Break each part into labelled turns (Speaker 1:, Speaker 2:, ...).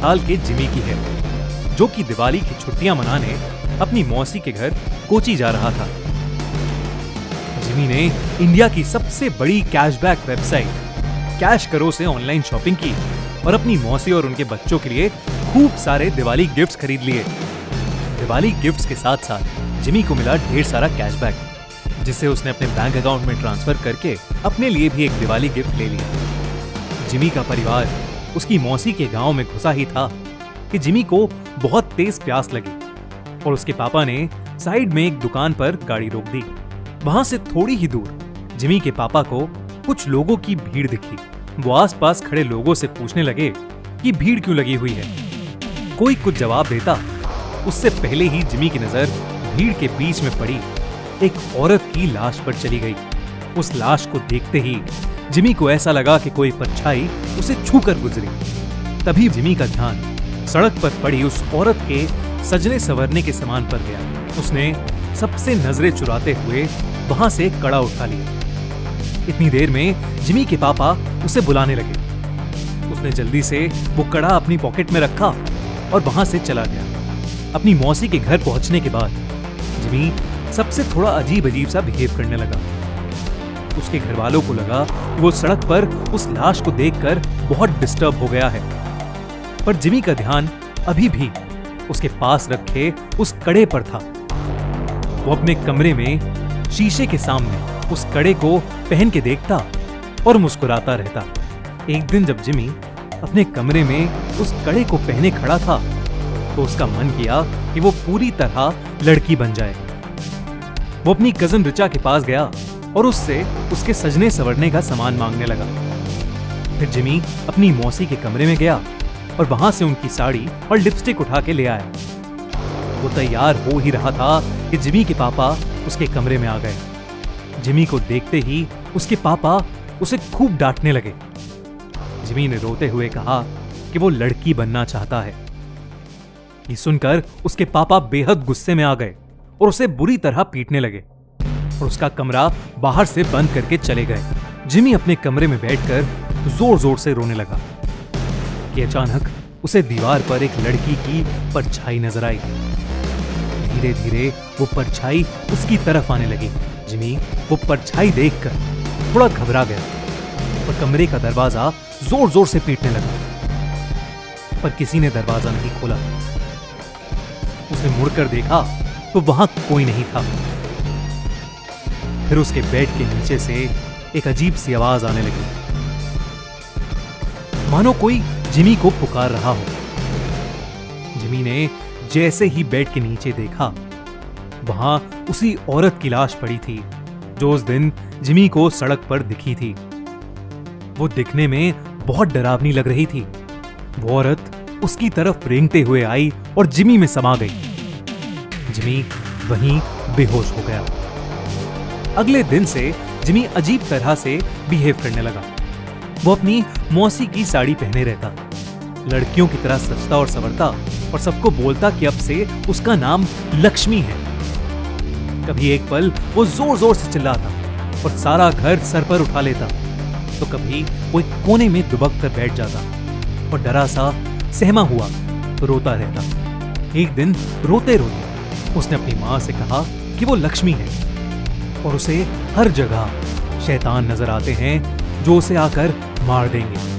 Speaker 1: साल के जिमी की है, जो कि दिवाली की छुट्टियां मनाने अपनी मौसी के घर कोची जा रहा था। जिमी ने इंडिया की सबसे बड़ी कैशबैक वेबसाइट कैश करो से ऑनलाइन शॉपिंग की और अपनी मौसी और उनके बच्चों के लिए खूब सारे दिवाली गिफ्ट्स खरीद लिए। दिवाली गिफ्ट्स के साथ साथ जिमी को मिला ढेर सारा कैशबैक, जिसे उसने अपने बैंक अकाउंट में ट्रांसफर करके अपने लिए भी एक दिवाली गिफ्ट ले लिया। जिमी का परिवार उसकी मौसी के गांव में घुसा ही था कि जिमी को बहुत तेज प्यास लगी और उसके पापा ने साइड में एक दुकान पर गाड़ी रोक दी। वहां से थोड़ी ही दूर जिमी के पापा को कुछ लोगों की भीड़ दिखी। वो आसपास खड़े लोगों से पूछने लगे कि भीड़ क्यों लगी हुई है। कोई कुछ जवाब देता उससे पहले ही जिमी की नजर भीड़ के बीच में पड़ी एक औरत की लाश पर चली गई। उस लाश को देखते ही जिमी को ऐसा लगा कि कोई परछाई उसे छूकर गुजरी। तभी जिमी का ध्यान सड़क पर पड़ी उस औरत के सजने संवरने के सामान पर गया। उसने सबसे नजरें चुराते हुए वहां से एक कड़ा उठा लिया। इतनी देर में जिमी के पापा उसे बुलाने लगे। उसने जल्दी से वो कड़ा अपनी पॉकेट में रखा और वहां से चला गया। अपनी मौसी के घर पहुंचने के बाद जिमी सबसे थोड़ा अजीब सा बिहेव करने लगा। उसके घर वालों को लगा कि वो सड़क पर उस लाश को देखकर बहुत डिस्टर्ब हो गया है, पर जिमी का ध्यान अभी भी उसके पास रखे उस कड़े पर था। वो अपने कमरे में शीशे के सामने उस कड़े को पहन के देखता और मुस्कुराता रहता। एक दिन जब जिमी अपने कमरे में उस कड़े को पहने खड़ा था तो उसका मन किया कि वो पूरी तरह लड़की बन जाए। वो अपनी कजन रिचा के पास गया और उससे उसके सजने संवरने का सामान मांगने लगा। फिर जिमी अपनी मौसी के कमरे में गया और वहां से उनकी साड़ी और लिपस्टिक उठा के ले आया। वो तैयार हो ही रहा था कि जिमी के पापा उसके कमरे में आ गए। जिमी को देखते ही उसके पापा उसे खूब डांटने लगे। जिमी ने रोते हुए कहा कि वो लड़की बनना चाहता है। ये सुनकर उसके पापा बेहद गुस्से में आ गए और उसे बुरी तरह पीटने लगे और उसका कमरा बाहर से बंद करके चले गए। जिमी अपने कमरे में बैठकर जोर जोर से रोने लगा कि अचानक उसे दीवार पर एक लड़की की परछाई नजर आई। धीरे धीरे वो परछाई उसकी तरफ आने लगी। जिमी वो परछाई देखकर थोड़ा घबरा गया और कमरे का दरवाजा जोर जोर से पीटने लगा, पर किसी ने दरवाजा नहीं खोला। उसने मुड़कर देखा तो वहां कोई नहीं था। फिर उसके बेड के नीचे से एक अजीब सी आवाज आने लगी, मानो कोई जिमी को पुकार रहा हो। जिमी ने जैसे ही बेड के नीचे देखा, वहां उसी औरत की लाश पड़ी थी जो उस दिन जिमी को सड़क पर दिखी थी। वो दिखने में बहुत डरावनी लग रही थी। वो औरत उसकी तरफ रेंगते हुए आई और जिमी में समा गई। जिमी वहीं बेहोश हो गया। अगले दिन से जिमी अजीब तरह से बिहेव करने लगा। वो अपनी मौसी की साड़ी पहने रहता, लड़कियों की तरह सजता और संवरता और सबको बोलता कि अब से उसका नाम लक्ष्मी है। कभी एक पल वो जोर जोर से चिल्लाता और सारा घर सर पर उठा लेता, तो कभी वो एक कोने में दुबक कर बैठ जाता और डरा सा सहमा हुआ तो रोता रहता। एक दिन रोते रोते उसने अपनी माँ से कहा कि वो लक्ष्मी है और उसे हर जगह शैतान नजर आते हैं जो उसे आकर मार देंगे।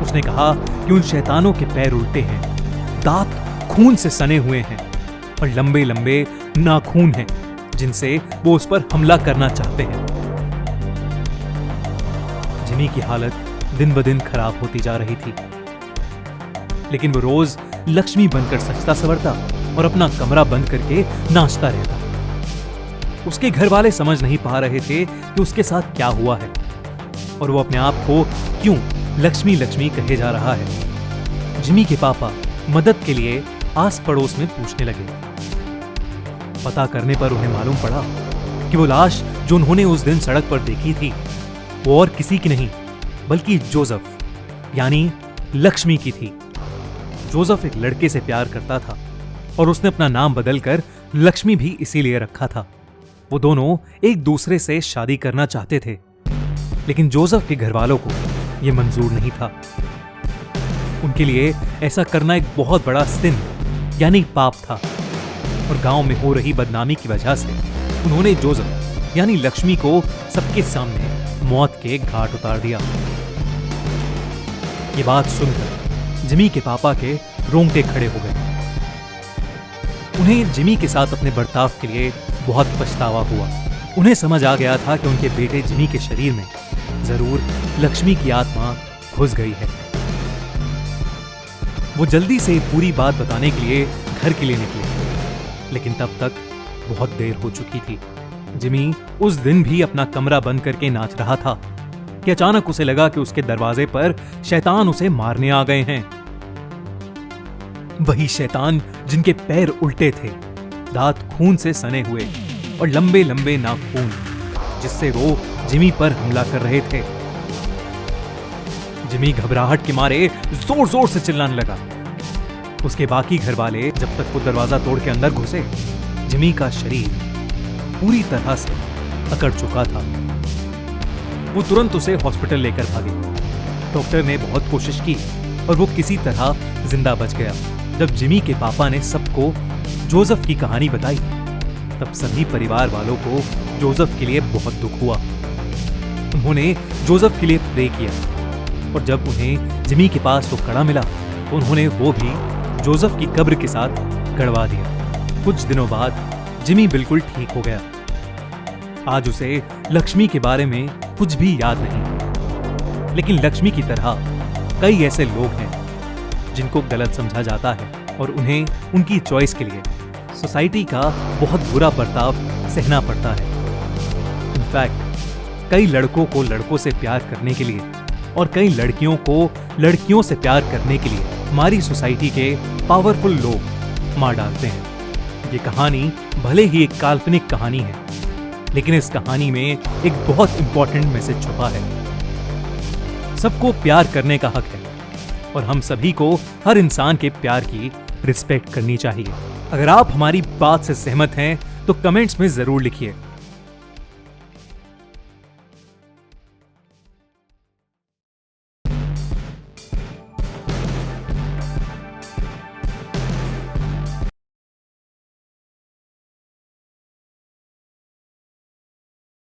Speaker 1: उसने कहा कि उन शैतानों के पैर उल्टे हैं, दांत खून से सने हुए हैं और लंबे लंबे नाखून हैं जिनसे वो उस पर हमला करना चाहते हैं। जिमी की हालत दिन ब दिन खराब होती जा रही थी, लेकिन वो रोज लक्ष्मी बनकर सजता संवरता और अपना कमरा बंद करके नाचता रहता। उसके घर वाले समझ नहीं पा रहे थे कि उसके साथ क्या हुआ है और वो अपने आप को क्यों लक्ष्मी लक्ष्मी कहे जा रहा है। जिमी के पापा मदद के लिए आस पड़ोस में पूछने लगे। पता करने पर उन्हें मालूम पड़ा कि वो लाश जो उन्होंने उस दिन सड़क पर देखी थी वो और किसी की नहीं बल्कि जोसेफ यानी लक्ष्मी की थी। जोसेफ एक लड़के से प्यार करता था और उसने अपना नाम बदलकर लक्ष्मी भी इसीलिए रखा था। वो दोनों एक दूसरे से शादी करना चाहते थे, लेकिन जोसेफ के घर वालों को यह मंजूर नहीं था। उनके लिए ऐसा करना एक बहुत बड़ा सिन यानी पाप था, और गांव में हो रही बदनामी की वजह से उन्होंने जोसेफ यानी लक्ष्मी को सबके सामने मौत के घाट उतार दिया। ये बात सुनकर जिमी के पापा के रोंगटे खड़े हो गए। उन्हें जिमी के साथ अपने बर्ताव के लिए बहुत पछतावा हुआ। उन्हें समझ आ गया था कि उनके बेटे जिमी के शरीर में जरूर लक्ष्मी की आत्मा घुस गई है। वो जल्दी से पूरी बात बताने के लिए घर के लिए निकले, लेकिन तब तक बहुत देर हो चुकी थी। जिमी उस दिन भी अपना कमरा बंद करके नाच रहा था कि अचानक उसे लगा कि उसके दरवाजे पर शैतान उसे मारने आ गए हैं। वही शैतान जिनके पैर उल्टे थे, दांत खून से सने हुए और लंबे लंबे नाखून, जिससे वो जिमी पर हमला कर रहे थे। जिमी घबराहट के मारे जोर जोर से चिल्लाने लगा। उसके बाकी घर वाले जब तक वो दरवाजा तोड़ के अंदर घुसे, जिमी का शरीर पूरी तरह से अकड़ चुका था। वो तुरंत उसे हॉस्पिटल लेकर भागे। डॉक्टर ने बहुत कोशिश की और वो किसी तरह जिंदा बच गया। जब जिमी के पापा ने सबको जोसेफ की कहानी बताई, तब सभी परिवार वालों को जोसेफ के लिए बहुत दुख हुआ। उन्होंने जोसेफ के लिए प्रे किया, और जब उन्हें जिमी के पास वो कड़ा मिला, तो उन्होंने वो भी जोसेफ की कब्र के साथ गड़वा दिया। कुछ दिनों बाद जिमी बिल्कुल ठीक हो गया। आज उसे लक्ष्मी के बारे में कुछ भी याद नहीं, लेकिन लक्ष्मी की तरह कई ऐसे लोग हैं जिनको गलत समझा जाता है और उन्हें उनकी चॉइस के लिए सोसाइटी का बहुत बुरा बर्ताव सहना पड़ता है। इनफैक्ट कई लड़कों को लड़कों से प्यार करने के लिए और कई लड़कियों को लड़कियों से प्यार करने के लिए हमारी सोसाइटी के पावरफुल लोग मार डालते हैं। ये कहानी भले ही एक काल्पनिक कहानी है, लेकिन इस कहानी में एक बहुत इंपॉर्टेंट मैसेज छुपा है। सबको प्यार करने का हक है और हम सभी को हर इंसान के प्यार की रिस्पेक्ट करनी चाहिए। अगर आप हमारी बात से सहमत हैं तो कमेंट्स में जरूर लिखिए।